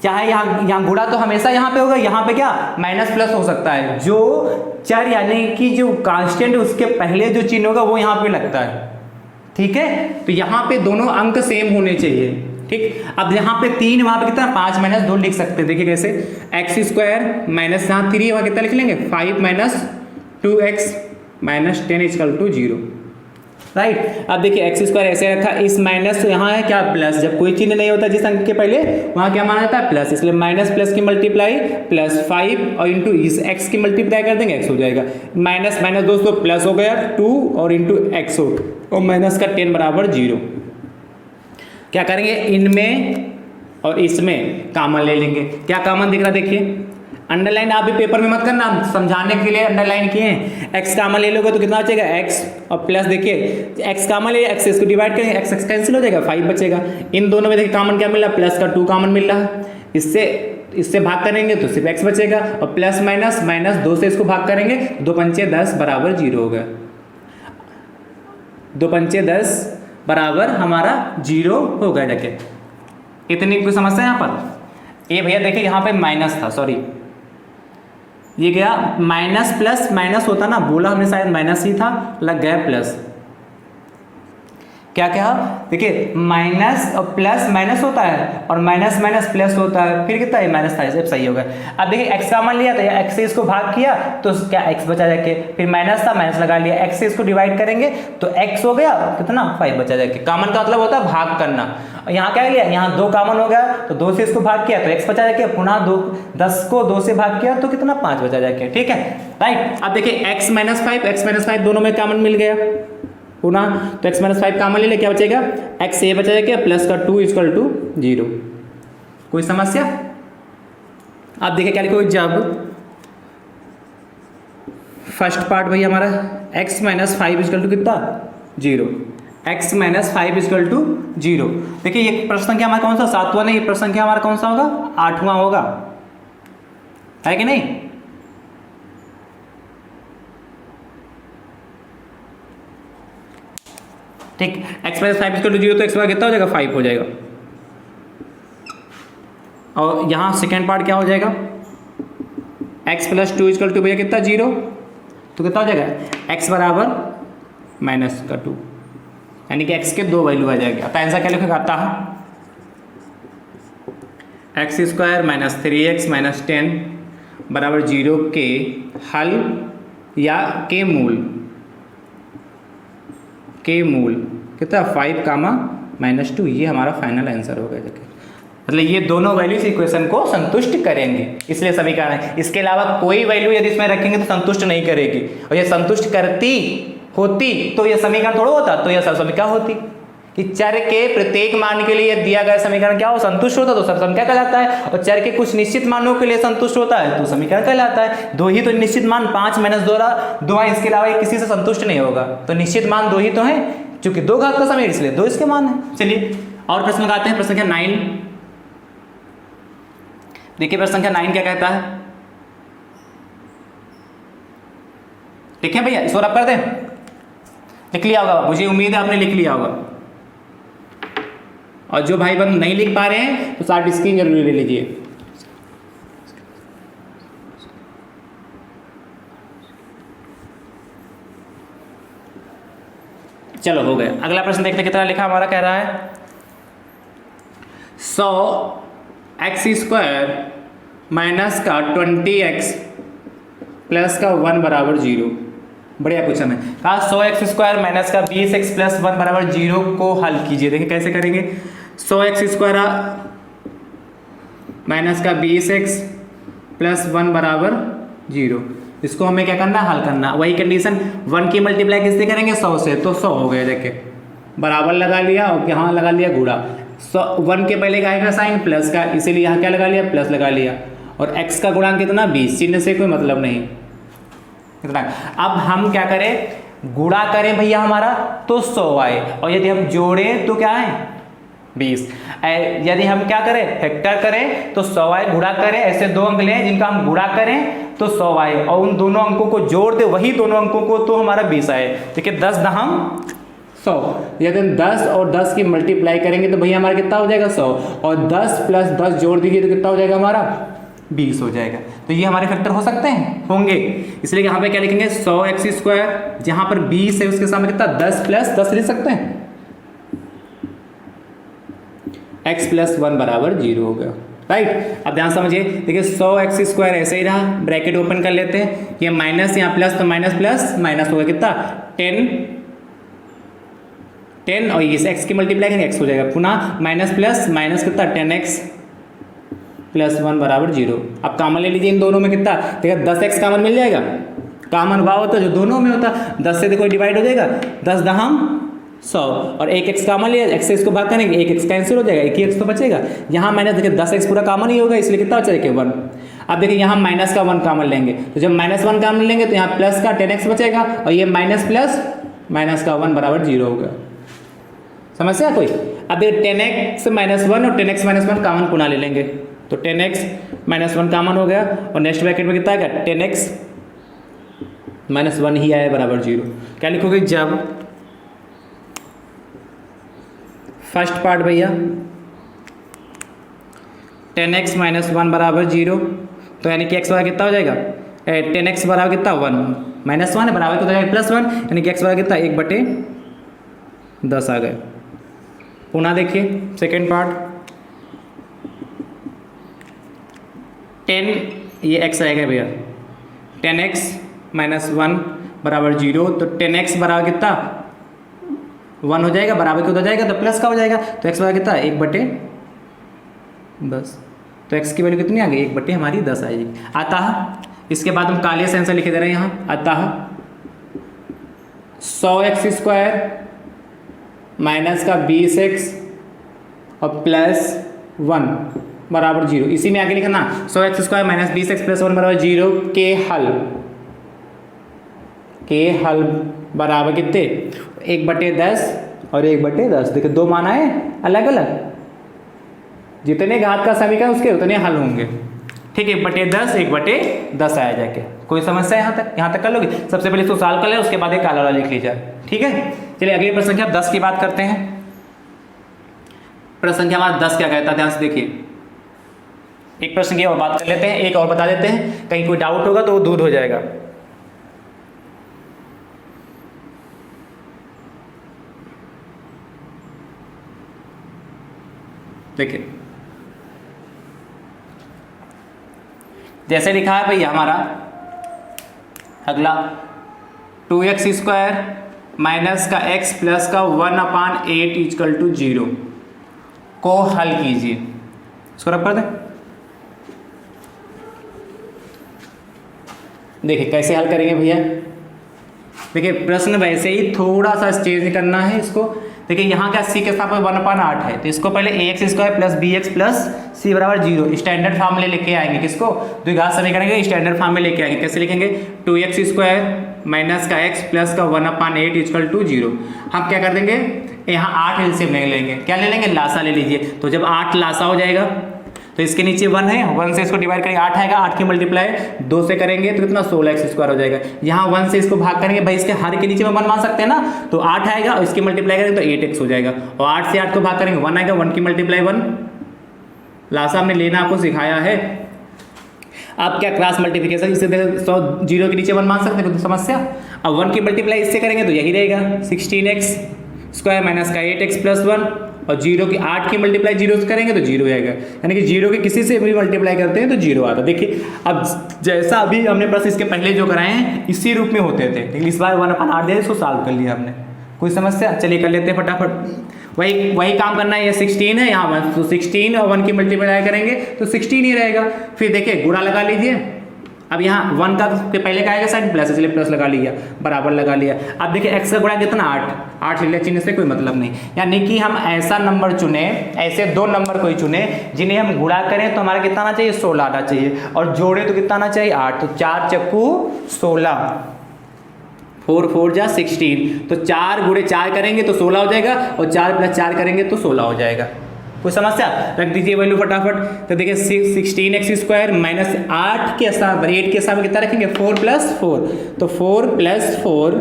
चाहे यहाँ गुणा तो हमेशा यहाँ पे होगा, यहाँ पे क्या माइनस प्लस हो सकता है। जो चर यानी कि जो कांस्टेंट उसके पहले जो चिन्ह होगा वो यहाँ पे लगता है, ठीक है। तो यहाँ पे दोनों अंक सेम होने चाहिए, ठीक। अब यहाँ पे 3, वहाँ पे कितना 5 माइनस 2 लिख सकते हैं। देखिए कैसे, x² माइनस यहाँ 3 वहाँ कितना लिख लेंगे 5 minus 2x minus 10 equal to 0, right. अब देखिए x² ऐसे रखा, इस माइनस यहाँ है क्या प्लस, जब कोई चिन्ह नहीं होता जिस अंक के पहले वहाँ क्या माना जाता है प्लस, इसलिए माइनस प्लस की मल्टीप्लाई प्लस 5 और इंटू इस x की मल्टीप्लाई कर देंगे x हो जाएगा, माइनस माइनस दोस्तों प्लस हो गया 2 और इंटू x हो, और माइनस का 10 बराबर 0। क्या करेंगे, इनमें और इसमें कॉमन ले लेंगे। क्या कॉमन दिख रहा देखिए, अंडरलाइन आप भी पेपर में मत करना, समझाने के लिए अंडरलाइन किए हैं। x कॉमन ले लोगे तो कितना बचेगा x, और प्लस देखिए x कॉमन ले, x इसको डिवाइड करेंगे, x कैंसिल हो जाएगा 5 बचेगा। इन दोनों में देखिए कॉमन क्या मिल रहा है, प्लस का 2 कॉमन मिल रहा है, इससे भाग करेंगे तो सिर्फ x बचेगा, और प्लस माइनस माइनस 2 से इसको भाग करेंगे 2 पंचे 10 बराबर 0 हो गया, 2 पंचे 10 बराबर हमारा 0 हो गया। देखिए इतनी कोई समस्या यहाँ पर? ये भैया देखिए यहाँ पे माइनस था, सॉरी ये गया माइनस प्लस माइनस होता ना, बोला हमने शायद माइनस ही था, लग गया प्लस। क्या क्या देखिए माइनस और प्लस माइनस होता है, और माइनस माइनस प्लस होता है, फिर कितना है माइनस था, इसे सही हो गया। अब देखिए x कॉमन लिया तो x से इसको भाग किया तो क्या x बचा जाके, फिर माइनस था माइनस लगा लिया, x से इसको डिवाइड करेंगे तो x हो गया कितना 5 बचा जाके। कॉमन का मतलब होता है भाग करना, और यहाँ क्या लिया, यहाँ 2 कॉमन हो गया तो 2 से इसको भाग किया तो x बचा जाके, पुनः 10 को 2 से भाग किया तो कितना 5 बचा जाके, ठीक है, राइट। अब देखिए x माइनस 5 दोनों में कॉमन मिल गया पुनः, तो x माइनस 5 कॉमन ले ले, क्या बचेगा x ये बचा जाएगा प्लस का 2 इक्वल टू 0। कोई समस्या? आप देखिए क्या लिखो, जब फर्स्ट पार्ट भाई हमारा x माइनस 5 इक्वल टू कितना 0, x माइनस 5 इक्वल टू 0। देखिए ये प्रश्न संख्या हमारा कौन सा 7वां नहीं, प्रश्न संख्या हमारा कौन सा होगा 8वां होगा, है कि नहीं? ठीक, x माइनस 5 इक्वल टू 0 तो x का कितना हो जाएगा 5 हो जाएगा, और यहाँ सेकेंड पार्ट क्या हो जाएगा x प्लस 2 इक्वल टू भैया कितना 0, तो कितना हो जाएगा x बराबर माइनस का 2, यानी कि x के 2 वैल्यू आ जाएगी। अब आंसर क्या लिखेगा आता है x² माइनस 3x माइनस 10 बराबर 0 के हल या के मूल कितना 5 कामा माइनस 2, ये हमारा फाइनल आंसर होगा। देखिए मतलब ये दोनों वैल्यू इस इक्वेशन को संतुष्ट करेंगे, इसलिए समीकरण है। इसके अलावा कोई वैल्यू यदि इसमें रखेंगे तो संतुष्ट नहीं करेगी, और ये संतुष्ट करती होती तो ये समीकरण थोड़ा होता, तो ये समीकरण होती। कि चर के प्रत्येक मान के लिए दिया गया समीकरण क्या हो, संतुष्ट होता है तो सब संख्या कहलाता है, और चर के कुछ निश्चित मानों के लिए संतुष्ट होता है तो समीकरण कहलाता है। दो ही तो निश्चित मान 5 - 2 है, इसके अलावा किसी से संतुष्ट नहीं होगा, तो निश्चित मान 2 ही तो है, चूंकि 2 घात का समीकरण इसलिए 2 इसके मान है। चलिए और प्रश्न लगाते हैं, प्रश्न संख्या 9। देखिए प्रश्न संख्या 9 क्या कहता है, ठीक है भैया, इसको रब कर दें, लिख लिया होगा, मुझे उम्मीद है आपने लिख लिया होगा, और जो भाई बंद नहीं लिख पा रहे हैं तो साथ स्क्रीन जरूर ले लीजिए। चलो हो गया। अगला प्रश्न देखते कितना लिखा हमारा, कह रहा है 100x² माइनस का 20x प्लस का 1 बराबर 0। बढ़िया क्वेश्चन है। कहा 100x² माइनस का 20x प्लस 1 बराबर 0 को हल कीजिए। देखिए कैसे करेंगे, 100x² माइनस का 20x प्लस 1 बराबर 0, इसको हमें क्या करना है, हल करना। वही कंडीशन 1 की मल्टीप्लाई किससे करेंगे, 100 से, तो 100 हो गया। देखिए बराबर लगा लिया और यहाँ लगा लिया गुणा, 1 के पहले का आएगा साइन प्लस का, इसीलिए यहाँ क्या लगा लिया, प्लस लगा लिया, और x का गुणांक कितना 20, चिन्ह से कोई मतलब नहीं कितना। अब हम क्या करें, गुणा करें भैया हमारा तो 100 आए, और यदि हम जोड़ें तो क्या है 20। यदि हम क्या करें, फैक्टर करें तो 100 आए, गुणा करें, ऐसे दो अंक लें जिनका हम गुणा करें तो 100 आए, और उन दोनों अंकों को जोड़ दे, वही दोनों अंकों को, तो हमारा 20 आए। देखिए 10 दहम 100, यदि हम 10 और 10 की मल्टीप्लाई करेंगे तो भैया हमारा कितना हो जाएगा 100, और 10 प्लस 10 जोड़ दीजिए तो कितना हो जाएगा हमारा 20 हो जाएगा। तो ये हमारे फैक्टर हो सकते हैं, होंगे, इसलिए यहाँ पे क्या लिखेंगे 100x², जहाँ पर 20 है उसके सामने कितना 10 प्लस 10 लिख सकते हैं, x प्लस 1 बराबर 0 हो गया, राइट। अब ध्यान समझिए, देखिए 100x² ऐसे ही रहा, ब्रैकेट ओपन कर लेते हैं, ये माइनस यहाँ प्लस, तो माइनस प्लस माइनस हो गया कितना 10, और इस x की मल्टीप्लाई करेंगे x हो जाएगा, पुनः माइनस प्लस माइनस कितना 10x प्लस 1 बराबर 0। अब कॉमन ले लीजिए इन दोनों में कितना, देखिए 10x कॉमन मिल जाएगा, कॉमन वह होता है जो दोनों में होता, 10 से देखो डिवाइड हो जाएगा, 10 दहम 100, और एक x कॉमन लिया, x से इसको भाग करेंगे, एक x कैंसिल हो जाएगा, एक ही x तो बचेगा। यहाँ माइनस, देखिए 10x पूरा कॉमन ही होगा, इसलिए कितना बचेगा 1। अब देखिए यहाँ माइनस का 1 कॉमन लेंगे, तो जब -1 कॉमन लेंगे तो यहाँ प्लस का 10x बचेगा, और ये माइनस प्लस माइनस का 1 बराबर 0 होगा। समस्या कोई? अब देखिए 10x -1 और 10x -1 कॉमन पुनः ले लेंगे, तो 10x -1 कॉमन हो गया, और नेक्स्ट ब्रैकेट में कितना आएगा 10x -1 ही आया बराबर 0। क्या लिखोगे, जब फर्स्ट पार्ट भैया 10x -1 बराबर 0, तो यानी कि x बराबर कितना हो जाएगा, 10x बराबर कितना 1, -1 है बराबर कितना हो जाएगा +1, यानी कि x बराबर कितना 1/10 आ गए। पुनः देखिए सेकेंड पार्ट 10, ये x आएगा भैया 10x -1 बराबर 0, तो 10x बराबर कितना 1 हो जाएगा, बराबर क्यों हो जाएगा, तो प्लस का हो जाएगा, तो x बराबर कितना 1/10, तो x की वैल्यू कितनी आ गई 1/10 हमारी 10 आएगी। अतः इसके बाद हम काले से आंसर लिखे दे रहे हैं यहाँ, अतः 100x² माइनस का 20x और प्लस 1 बराबर 0, इसी में आगे लिखना 100x² माइनस 20x प्लस 1 बराबर 0 के हल बराबर कितने 1/10 और 1/10। देखिए दो मान आए अलग अलग, जितने घात का समीकरण उसके उतने हल होंगे, ठीक है। 1/10 1/10 आया जाके। कोई समस्या यहाँ तक कर लोगे। सबसे पहले इसको सॉल्व कर ले, उसके बाद एक काला वाला लिख लीजिए, ठीक है। चलिए अगली प्रश्न संख्या 10 की बात करते हैं। प्रश्न संख्या हमारा 10 क्या कहता है, ध्यान से देखिए। एक प्रश्न की और बात कर लेते हैं, एक और बता देते हैं, कहीं कोई डाउट होगा तो वो दूर हो जाएगा। देखिए जैसे लिखा है भैया हमारा अगला 2x² माइनस का x प्लस का 1/8 = 0 को हल कीजिए। इसको रख कर दें। देखिए कैसे हल करेंगे भैया। देखिए प्रश्न वैसे ही थोड़ा सा चेंज करना है इसको। देखिए यहाँ क्या c के साथ 1/8 है, तो इसको पहले ax² plus bx plus c बराबर 0 स्टैंडर्ड फॉर्म में लेके आएंगे। किसको? द्विघात समीकरण के स्टैंडर्ड फॉर्म में लेके आएंगे। कैसे लिखेंगे? 2x² माइनस का x प्लस का 1/8 इक्वल टू 0। हम क्या कर देंगे, यहाँ 8 एलसीएम ले लेंगे। क्या ले लेंगे? लासा ले लीजिए। तो जब 8 लासा हो जाएगा तो इसके नीचे 1 है, 1 से इसको डिवाइड करेंगे 8 आएगा, 8 की मल्टीप्लाई 2 से करेंगे तो कितना 16x² हो जाएगा। यहाँ 1 से इसको भाग करेंगे, भाई इसके हर के नीचे में 1 मान सकते हैं ना, तो 8 आएगा और इसकी मल्टीप्लाई करेंगे तो 8x हो जाएगा। और 8 से 8 को भाग करेंगे 1 आएगा, 1 की मल्टीप्लाई 1। लासा हमने लेना आपको सिखाया है। आप क्या क्रॉस मल्टीप्लिकेशन इससे 100 0 के नीचे 1 मान सकते हैं, कोई समस्या? अब 1 की मल्टीप्लाई इससे करेंगे तो यही रहेगा 16x² माइनस का 8x प्लस 1, और 0 की 8 की मल्टीप्लाई 0 से करेंगे तो 0 आएगा। यानी कि 0 के किसी से भी मल्टीप्लाई करते हैं तो 0 आता है। देखिए अब जैसा अभी हमने प्रश्न इसके पहले जो कराए हैं इसी रूप में होते थे, लेकिन इस बार 1/8 दे इसको सॉल्व कर लिया हमने। कोई समस्या? चलिए कर लेते हैं फटाफट। वही काम करना है। ये 16 है, यहाँ 1, तो 16 और 1 की मल्टीप्लाई करेंगे तो 16 ही रहेगा। फिर देखिए गुणा लगा लीजिए। अब यहाँ 1 का तो पहले का आएगा साइन प्लस, इसलिए प्लस लगा लिया, बराबर लगा लिया। अब देखिए x का गुणा कितना 8 ले लिया, चिन्ह से कोई मतलब नहीं। यानी कि हम ऐसा नंबर चुने, ऐसे 2 नंबर कोई चुने जिन्हें हम गुणा करें तो हमारा कितना आना चाहिए? 16 आना चाहिए, और जोड़े तो कितना आना चाहिए? 8। तो 4 चक्कू 16, 4 4 जा 16, तो 4 गुणे 4 करेंगे तो 16 हो जाएगा, और 4 प्लस 4 करेंगे तो 16 हो जाएगा। कोई समस्या? रख दीजिए वैल्यू फटाफट। तो देखिए 16x² माइनस 8 के साथ 8 के साथ कितना रखेंगे? 4 प्लस 4, तो 4 प्लस 4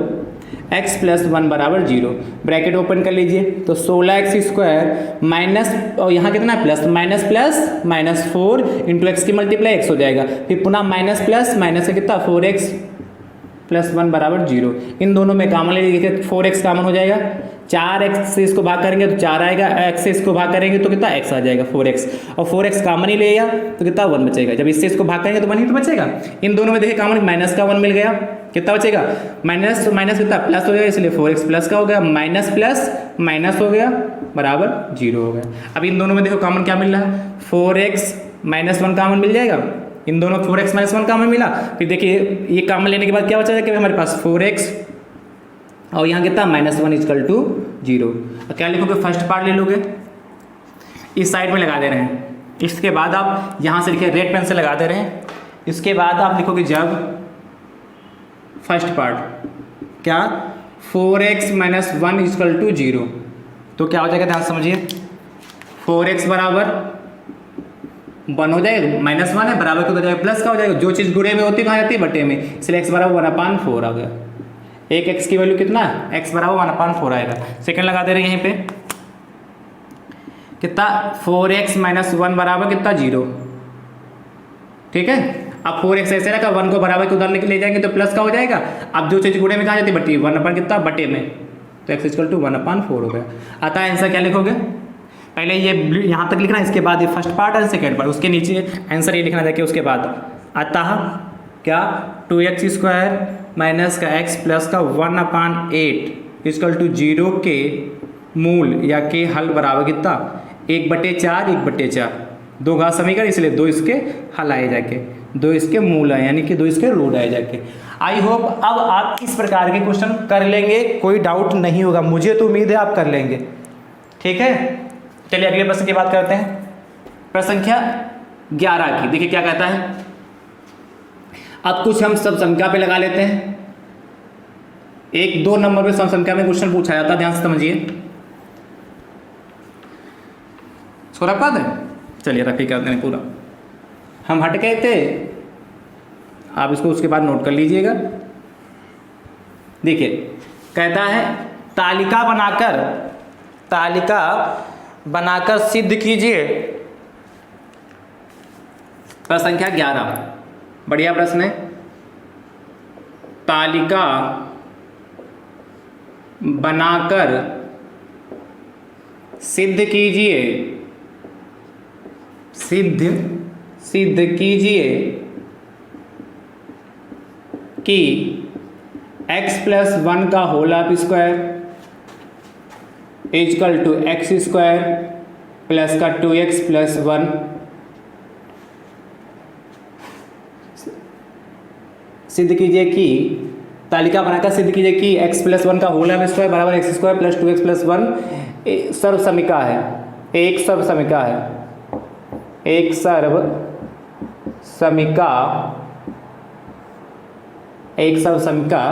x प्लस 1 बराबर 0। ब्रैकेट ओपन कर लीजिए, तो 16x² माइनस, और यहाँ कितना plus minus plus minus 4 into x की मल्टीप्लाई x हो जाएगा। फिर पुनः माइनस प्लस माइनस से कितना 4x प्लस 1 बराबर 0। इन दोनों में कॉमन ले लीजिए, 4x कॉमन हो जाएगा। 4x से इसको भाग करेंगे तो 4 आएगा, x से इसको भाग करेंगे तो कितना x आ जाएगा 4x, और 4x कॉमन ही लेगा तो कितना 1 बचेगा। जब इससे इसको भाग करेंगे तो 1 ही तो बचेगा। इन दोनों में देखिए कॉमन माइनस का 1 मिल गया, कितना बचेगा? माइनस, तो माइनस कितना प्लस हो गया, इसलिए 4x प्लस का हो गया, माइनस प्लस माइनस हो गया बराबर 0 हो गया। अब इन दोनों में देखो कॉमन क्या मिल रहा है? 4x माइनस 1 कॉमन मिल जाएगा। इन दोनों 4x माइनस 1 कॉमन मिला। फिर देखिए ये कॉमन लेने के बाद क्या बचा कि हमारे पास 4x और यहाँ कितना -1 इक्वल टू 0। क्या लिखोगे? फर्स्ट पार्ट ले लोगे, इस साइड में लगा दे रहे हैं। इसके बाद आप यहाँ से लिखे रेड पेन से लगा दे रहे हैं। इसके बाद आप लिखोगे जब फर्स्ट पार्ट क्या 4x माइनस 1 इक्वल टू 0, तो क्या हो जाएगा? ध्यान समझिए, 4x बराबर 1 हो जाएगा, -1 है बराबर हो जाएगा प्लस का हो जाएगा। जो चीज़ गुणे में होती है कहाँ जाती है? बटे में, इसलिए x बराबर 1/4 आ गया। एक x की वैल्यू कितना? x बराबर 1/4 आएगा। सेकंड लगा दे रहे हैं यहीं पे, कितना 4x माइनस 1 बराबर कितना 0। ठीक है, अब 4x ऐसे रखा, 1 को बराबर के उधर ले जाएंगे तो प्लस का हो जाएगा। अब जो चीज़ गुणे में कहाँ जाती है? बटे, 1 कितना बटे में, तो x इक्वल टू 1/4 हो गया। आता है आंसर क्या लिखोगे? पहले ये यहाँ तक लिखना है, इसके बाद ये फर्स्ट पार्ट और सेकेंड पार्ट, उसके नीचे आंसर ये लिखना देखिए। उसके बाद आता है क्या 2x² माइनस का x प्लस का 1/8 इक्वल टू 0 के मूल या के हल बराबर कितना? 1/4 1/4, 2 घात समीकरण, इसलिए 2 इसके हल आए जाके, 2 इसके मूल आए, यानी कि 2 इसके रूट आए जाके। आई होप अब आप इस प्रकार के क्वेश्चन कर लेंगे, कोई डाउट नहीं होगा। मुझे तो उम्मीद है आप कर लेंगे। ठीक है, चलिए अगले प्रश्न की बात करते हैं। प्रश्न संख्या 11 की देखिए क्या कहता है। अब कुछ हम सब संख्या पे लगा लेते हैं। 1-2 नंबर पे सब संख्या में क्वेश्चन पूछा जाता है, ध्यान से समझिए। सो रख पाते हैं? चलिए रखी करते हैं पूरा। हम हट गए थे, आप इसको उसके बाद नोट कर लीजिएगा। देखिए कहता है तालिका बनाकर सिद्ध कीजिए। प्रश्न संख्या 11, बढ़िया प्रश्न है। तालिका बनाकर सिद्ध कीजिए, सिद्ध कीजिए कि x प्लस 1 का whole of square equal to x² plus का 2x प्लस 1 सिद्ध कीजिए कि तालिका बनाकर सिद्ध कीजिए कि x प्लस 1 का होल स्क्वायर बराबर x square plus 2x plus 1 सर्व समीका है, एक सर्व समीका है, एक सर्व समीका, एक सर्व समीका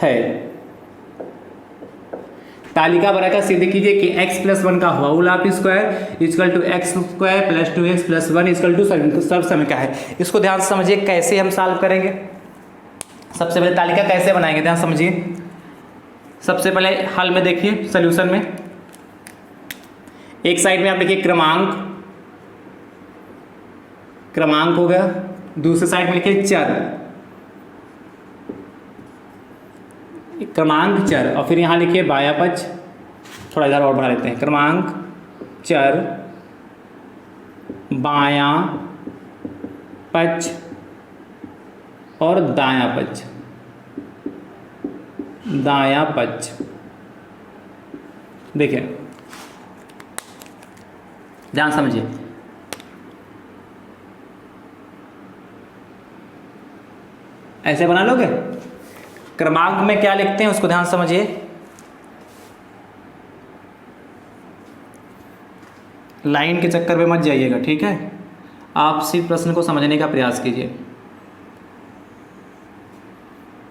है। तालिका बनाकर सिद्ध कीजिए कि x प्लस 1 का whole square equal to X square plus 2x plus 1 equal to सर्व समीका है। इसको ध्यान से समझिए कैसे हम सॉल्व करेंगे। सबसे पहले तालिका कैसे बनाएंगे, ध्यान समझिए। सबसे पहले हल में देखिए, सॉल्यूशन में एक साइड में आप लिखिए क्रमांक, क्रमांक हो गया, दूसरे साइड में लिखिए चर, क्रमांक चर, और फिर यहाँ लिखिए बायां पक्ष, थोड़ा इधर और बढ़ा लेते हैं, क्रमांक चर बायां पक्ष और दायां पक्ष, दायां पक्ष। देखिए ध्यान समझिए, ऐसे बना लोगे। क्रमांक में क्या लिखते हैं उसको ध्यान समझिए। लाइन के चक्कर में मत जाइएगा, ठीक है। आप सिर्फ प्रश्न को समझने का प्रयास कीजिए।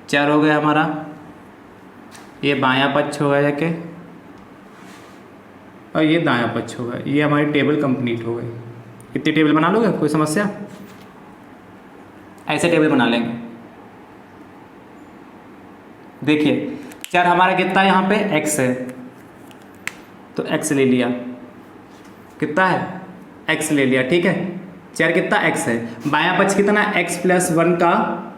चर हो गया हमारा, ये बायां पक्ष हो गया जाके, और ये दायां पक्ष होगा। ये हमारी टेबल कंप्लीट हो गई। कितनी टेबल बना लोगे, कोई समस्या? ऐसे टेबल बना लेंगे। देखिए चर हमारा कितना है, यहाँ पे x है, तो x ले लिया, कितना है x ले लिया, ठीक है। चर कितना x है, बायां पक्ष कितना x प्लस 1 का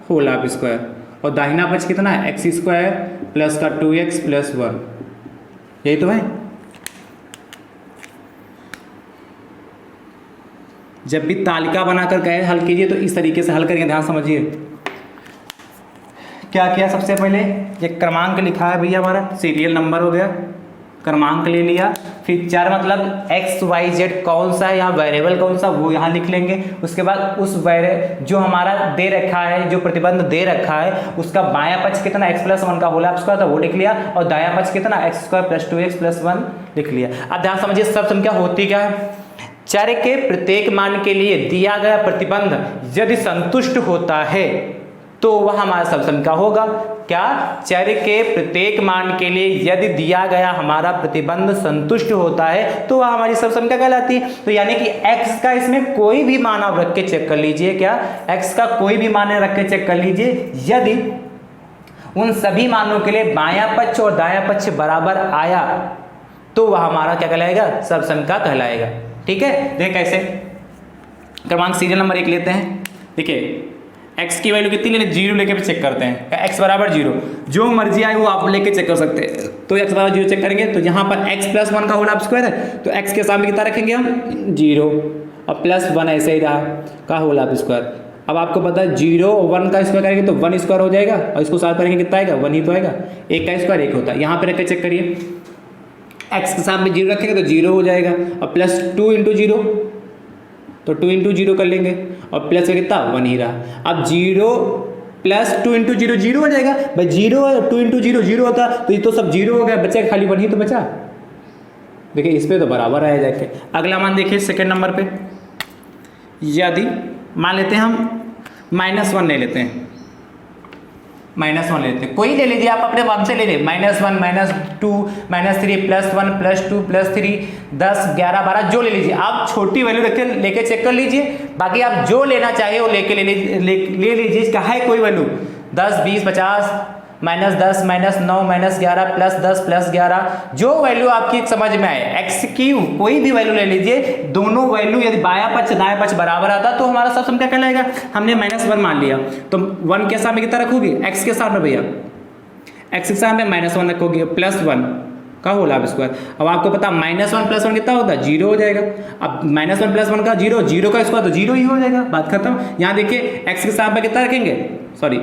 होल स्क्वायर, और दाहिना पक्ष कितना है एक्स स्क्वायर प्लस का 2x प्लस 1, यही तो है। जब भी तालिका बनाकर कहे हल कीजिए तो इस तरीके से हल करेंगे, ध्यान समझिए। क्या किया, सबसे पहले ये क्रमांक लिखा है भैया, हमारा सीरियल नंबर हो गया, क्रमांक ले लिया। फिर चर मतलब एक्स वाई जेड कौन सा है, यहाँ वेरिएबल कौन सा वो यहाँ लिख लेंगे। उसके बाद उस जो हमारा दे रखा है, जो प्रतिबंध दे रखा है, उसका बायां पक्ष कितना x प्लस 1 का होल स्क्वायर था वो लिख लिया, और दायां पक्ष कितना x square plus 2x plus 1 लिख लिया। अब ध्यान समझिए सब संख्या होती क्या है, चर के प्रत्येक मान के लिए दिया गया प्रतिबंध यदि संतुष्ट होता है तो वह हमारा सब संख्या होगा। क्या, चर के प्रत्येक मान के लिए यदि दिया गया हमारा प्रतिबंध संतुष्ट होता है तो वह हमारी सब संख्या कहलाती है। तो यानी कि x का इसमें कोई भी मान आप रख के चेक कर लीजिए, क्या x का कोई भी मान रख के चेक कर लीजिए, यदि उन सभी मानों के लिए बायां पक्ष और दायां पक्ष बराबर आया तो वह हमारा क्या कहलाएगा, सब संख्या कहलाएगा। ठीक है, देख कैसे, क्रमांक सीरियल नंबर 1 लेते हैं। देखिए x की वैल्यू कितनी लेने, 0 लेके भी चेक करते हैं, x बराबर 0, जो मर्जी आए वो आप लेके चेक कर सकते हैं। तो x बराबर 0 चेक करेंगे तो यहाँ पर x प्लस 1 का होल स्क्वायर है, तो x के सामने कितना रखेंगे हम 0, और प्लस 1 ऐसे ही रहा का होल स्क्वायर। अब आपको पता है 0 और 1 का स्क्वायर करेंगे तो 1 स्क्वायर हो जाएगा, और इसको सॉल्व करेंगे कितना आएगा, 1 ही तो आएगा। 1 का स्क्वायर 1 होता है, यहाँ पे रख के चेक करिए, x के सामने 0 रखेंगे तो 0 हो जाएगा, और प्लस 2 इंटू 0 तो 2 इंटू 0 कर लेंगे, और प्लस में कितना 1 ही रहा। अब 0 प्लस 2 इंटू 0 0 हो जाएगा भाई, 0 और 2 इंटू 0 0 होता तो ये तो सब 0 हो गया, बचा खाली 1 ही तो बचा। देखिए इस पे तो बराबर आया जाके। अगला मान देखिए सेकंड नंबर पे, यदि मान लेते हैं हम -1 ले लेते हैं, -1 लेते हैं, कोई ले लीजिए आप अपने मन से ले लीजिए, -1 -2 -3 +1 +2 +3 10 11 12 जो ले लीजिए आप, छोटी वैल्यू लेके चेक कर लीजिए। बाकी आप जो लेना चाहिए वो लेके ले लीजिए, इसका है कोई वैल्यू 10 20 50 -10 -9 -11 +10 +11 जो वैल्यू आपकी समझ में आए, x की कोई भी वैल्यू ले लीजिए, दोनों वैल्यू यदि बायां पक्ष दायां पक्ष बराबर आता तो हमारा सब संख्या कहलाएगा। हमने -1 मान लिया तो 1 के सामने कितना रखोगे, x के सामने भैया, x के सामने -1 रखोगे, +1 का होल स्क्वायर। अब आपको पता -1 +1 कितना होता है, 0 हो जाएगा। अब -1 +1 का 0, 0 का स्क्वायर तो 0 ही हो जाएगा, बात खत्म। यहाँ देखिए x के सामने कितना रखेंगे, सॉरी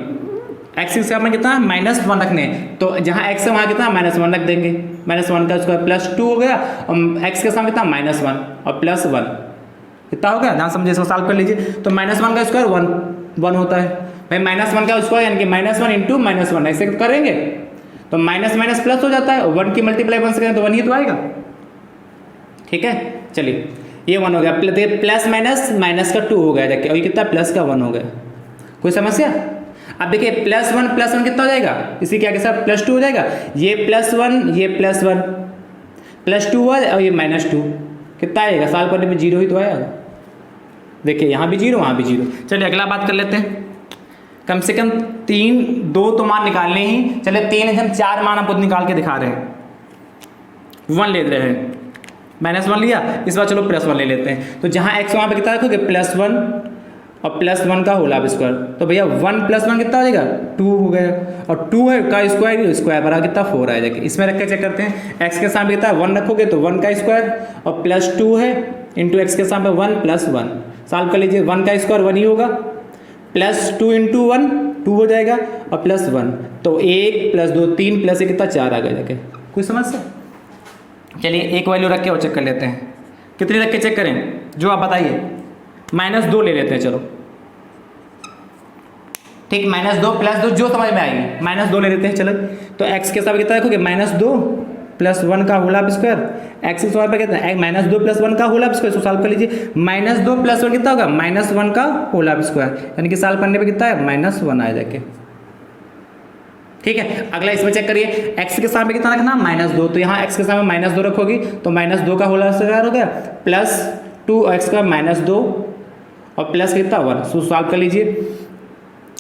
x के सामने कितना -1 रखने, तो जहाँ x है वहाँ कितना -1 रख देंगे, -1 का स्क्वायर +2 हो गया, और x के सामने कितना -1 और +1 कितना हो गया, ध्यान समझिए, इसको सॉल्व कर लीजिए। तो -1 का स्क्वायर 1 होता है, भाई -1 का स्क्वायर यानी कि -1 इंटू -1 ऐसे करेंगे तो माइनस माइनस प्लस हो जाता है, 1 की मल्टीप्लाई 1 से करें तो 1 ही तो आएगा। ठीक है, चलिए ये 1 हो गया, प्लस माइनस माइनस का 2 हो गया जाके, और ये कितना प्लस का 1 हो गया। कोई समस्या? अब देखिए +1 कितना हो जाएगा, इसी के आगे साथ +2 हो जाएगा, ये +1 ये +1 +2 हुआ और ये -2 कितना आएगा, सॉल्व करने में 0 ही तो आएगा। देखिए यहाँ भी 0 वहाँ भी 0। चलिए अगला बात कर लेते हैं, कम से कम 2 तो मान निकालने ही, चलिए 3 हम 4 मान आपको निकाल के दिखा रहे हैं। 1 ले रहे हैं, -1 लिया, इस बार चलो +1 ले लेते हैं। तो जहाँ x वहाँ पे कितना रखोगे +1 और +1 का होल स्क्वायर, तो भैया 1 + 1 कितना हो जाएगा 2 हो गया, और 2 है का स्क्वायर बराबर कितना 4 आया जाके। इसमें रख के चेक करते हैं, x के सामने कितना 1 रखोगे तो 1 का स्क्वायर, और +2 है इंटू x के सामने 1 + 1, सॉल्व कर लीजिए, 1 का स्क्वायर 1 ही होगा, +2 इंटू 1 2 हो जाएगा, और +1 तो 1 + 2 3 + 1 कितना 4 आ गया जाके। कोई समस्या? चलिए एक वैल्यू रख के और चेक कर लेते हैं, कितनी रख के चेक करें जो आप बताइए। -2 ले लेते हैं, चलो ठीक, -2 + 2 जो समझ में आएगी, -2 ले लेते हैं। चलो तो x के साथ कितना रखोगे -2 + 1 का होल स्क्वायर, x स्क्वायर पे कितना है -2 + 1 का होल स्क्वायर, सॉल्व कर लीजिए, -2 + 1 कितना होगा -1 का होल स्क्वायर, यानी कि सॉल्व करने पे कितना है -1 आया जाके। ठीक है, अगला इसमें चेक करिए, x के सामने कितना रखना -2, तो यहाँ x के सामने -2 रखोगी तो -2 का होल स्क्वायर हो गया, +2 x का -2 और प्लस कितना 1, सॉल्व कर लीजिए।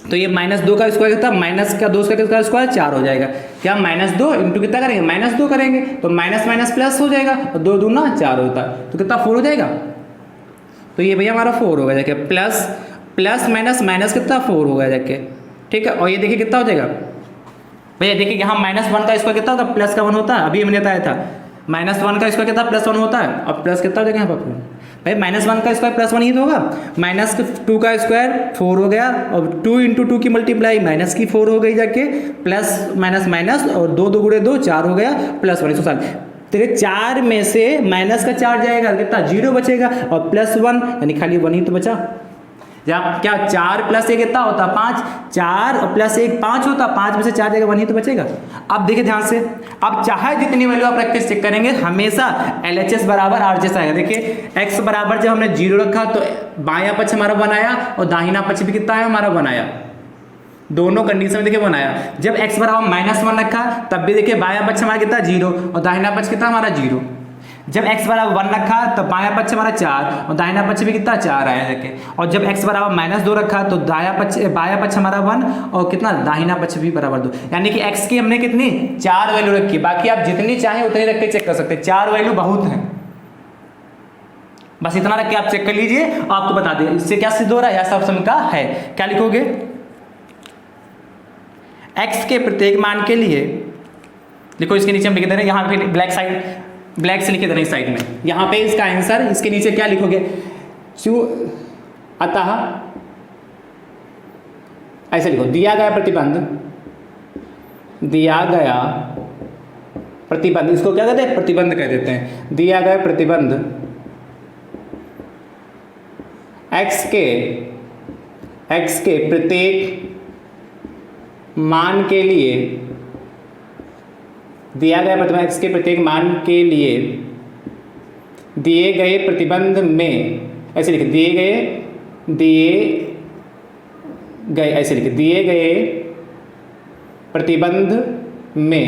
तो ये -2 का स्क्वायर कितना, -2 का स्क्वायर 4 हो जाएगा, क्या -2 इंटू कितना करेंगे -2 करेंगे तो माइनस माइनस प्लस हो जाएगा, और 2 दूना 4 होता है, तो कितना 4 हो जाएगा। तो ये भैया हमारा 4 हो गया जाके, प्लस माइनस माइनस कितना 4 हो गया जाके। ठीक है, और ये देखिए कितना हो जाएगा भैया, देखिए यहाँ -1 का स्क्वायर कितना होता है, प्लस का 1 होता है, अभी हमने बताया था -1 का स्क्वायर कितना +1 होता है, और प्लस कितना हो जाएगा यहाँ पर भाई -1 का स्क्वायर +1 ही तो होगा, -2 का स्क्वायर 4 हो गया, और 2 इंटू 2 की मल्टीप्लाई -4 हो गई जाके, प्लस माइनस माइनस, और 2 2 गुणे 2 4 हो गया, +1 100 देखिए 4 में से माइनस का 4 जाएगा कितना 0 बचेगा, और +1 यानी खाली 1 ही तो बचा। जहाँ क्या 4 + 1 कितना होता 5, 4 और +1 5 होता, 5 में से 4 जाएगा 1 ही तो बचेगा। अब देखिए ध्यान से, अब चाहे जितनी वैल्यू आप प्रैक्टिस चेक करेंगे हमेशा LHS बराबर RHS आएगा। देखिए x बराबर जब हमने 0 रखा तो बायां पक्ष हमारा बनाया, और दाहिना पक्ष भी कितना है हमारा बनाया, दोनों कंडीशन में देखिए बनाया। जब x बराबर -1 रखा तब भी देखिए बायां पक्ष हमारा कितना 0, और दाहिना पक्ष कितना हमारा 0। जब x बराबर 1 रखा तो बायां पक्ष हमारा 4, और दाहिना पक्ष भी कितना 4 आया है। और जब x बराबर -2 रखा तो बायां पक्ष हमारा 1, और कितना दाहिना पक्ष भी बराबर 2, यानी कि x की हमने कितनी 4 वैल्यू रखी, बाकी आप जितनी चाहें उतनी रख के चेक कर सकते हैं, 4 वैल्यू बहुत है, बस इतना रख के आप चेक कर लीजिए, आपको बता दें इससे क्या सिद्ध हो रहा है, ऐसा ऑप्शन का है। क्या लिखोगे, x के प्रत्येक मान के लिए देखो, इसके नीचे हम लिख दे रहे हैं, यहाँ पे ब्लैक से लिखे दे रहे हैं साइड में, यहाँ पे इसका आंसर, इसके नीचे क्या लिखोगे, अतः ऐसे लिखो, दिया गया प्रतिबंध, इसको क्या कहते हैं प्रतिबंध कह देते हैं, दिया गया प्रतिबंध x के प्रत्येक मान के लिए, दिया गया प्रतिबंध x के प्रत्येक मान के लिए दिए गए प्रतिबंध में, ऐसे लिखे दिए गए ऐसे लिखे, दिए गए प्रतिबंध में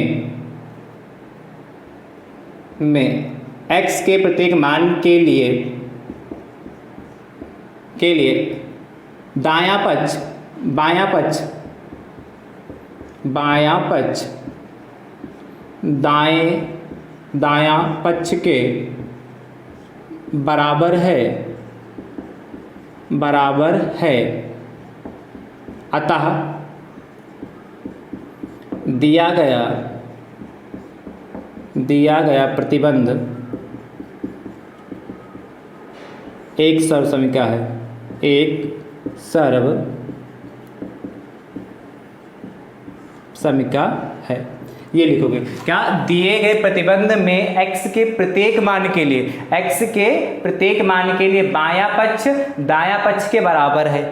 x के प्रत्येक मान के लिए दायां पक्ष दायां पक्ष के बराबर है, अतः दिया गया प्रतिबंध एक सर्वसमिका है, है। ये लिखोगे क्या, दिए गए प्रतिबंध में x के प्रत्येक मान के लिए बायां पक्ष दायां पक्ष के बराबर है।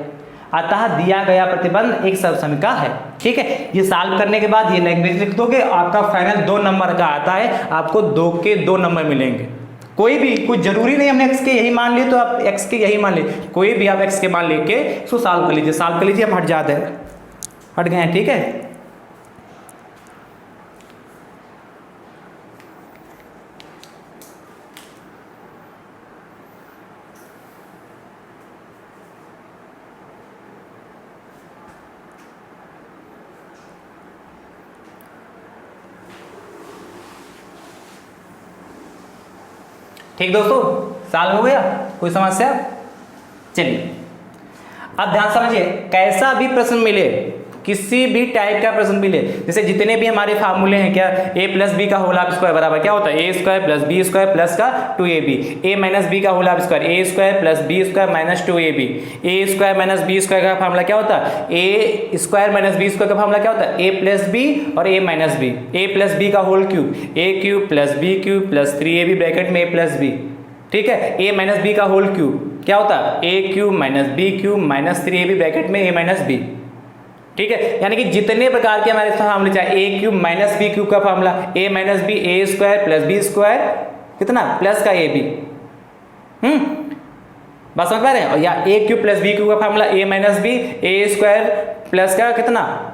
अतः दिया गया प्रतिबंध एक सर्वसमिका है। ठीक है, ये सॉल्व करने के बाद ये लैंग्वेज लिख दोगे, आपका फाइनल 2 नंबर का आता है, आपको 2 के 2 नंबर मिलेंगे। कोई भी, कुछ जरूरी नहीं हमने x के यही मान लिए तो आप x के यही मान लिए, कोई भी आप x के मान लेके इसको सॉल्व कर लीजिए। सॉल्व कर लीजिए, हम हट जाते हैं, हट गए हैं। ठीक है, ठीक दोस्तों, सॉल्व हो गया, कोई समस्या? चलिए अब ध्यान समझिए, कैसा भी प्रश्न मिले, किसी भी टाइप का प्रश्न मिले, जैसे जितने भी हमारे फार्मूले हैं, क्या a प्लस बी का होल स्क्वायर बराबर क्या होता है, a square plus B square plus का 2ab, a माइनस बी का whole square a square plus B square minus 2ab, a square minus B square का फार्मूला क्या होता है, a square minus B square का फार्मूला क्या होता है, a प्लस बी और a minus B, a plus B का whole cube, a cube plus B cube plus 3ab bracket में a प्लस बी। ठीक है, a माइनस बी का होल क्यूब क्या होता है, a cube minus B cube minus 3ab bracket में a माइनस बी। ठीक है, यानी कि जितने प्रकार के हमारे फार्मूले चाहे a cube minus B cube का formula, a minus B a square plus B square कितना प्लस का ab, बात समझ पा रहे हैं, और या a cube plus B cube का formula a minus B a square plus का कितना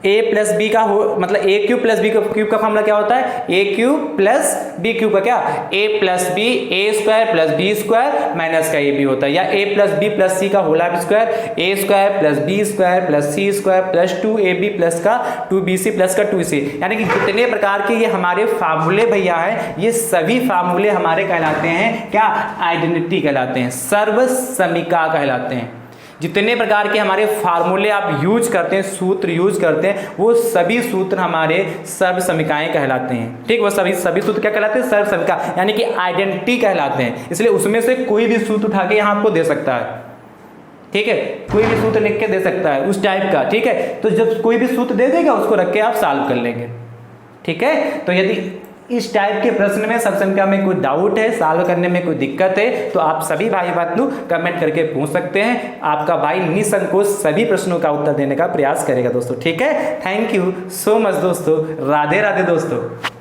a प्लस बी का हो, मतलब a cube plus B cube का फार्मूला क्या होता है, a cube plus B cube का क्या a plus B a square plus B square minus का ab होता है, या a plus B plus C का whole square a square plus B square plus C square plus 2ab plus का 2bc प्लस का 2c। यानी कि जितने प्रकार के ये हमारे फार्मूले भैया हैं, ये सभी फार्मूले हमारे कहलाते हैं क्या, आइडेंटिटी कहलाते हैं, सर्वसमिका कहलाते हैं। जितने प्रकार के हमारे फार्मूले आप यूज करते हैं, सूत्र यूज करते हैं, वो सभी सूत्र हमारे सर्वसमिकाएं कहलाते हैं। ठीक, वो सभी सूत्र क्या कहलाते हैं, सर्वसमिका, यानी कि आइडेंटिटी कहलाते हैं। इसलिए उसमें से कोई भी सूत्र उठा के यहाँ आपको दे सकता है। ठीक है, कोई भी सूत्र लिख के दे सकता है उस टाइप का। ठीक है, तो जब कोई भी सूत्र दे देगा उसको रख के आप सॉल्व कर लेंगे। ठीक है, तो यदि इस टाइप के प्रश्न में सर्वसमिका में कोई डाउट है, सॉल्व करने में कोई दिक्कत है, तो आप सभी भाई बंधु कमेंट करके पूछ सकते हैं। आपका भाई निसंकोच सभी प्रश्नों का उत्तर देने का प्रयास करेगा दोस्तों। ठीक है, थैंक यू सो मच दोस्तों, राधे राधे दोस्तों।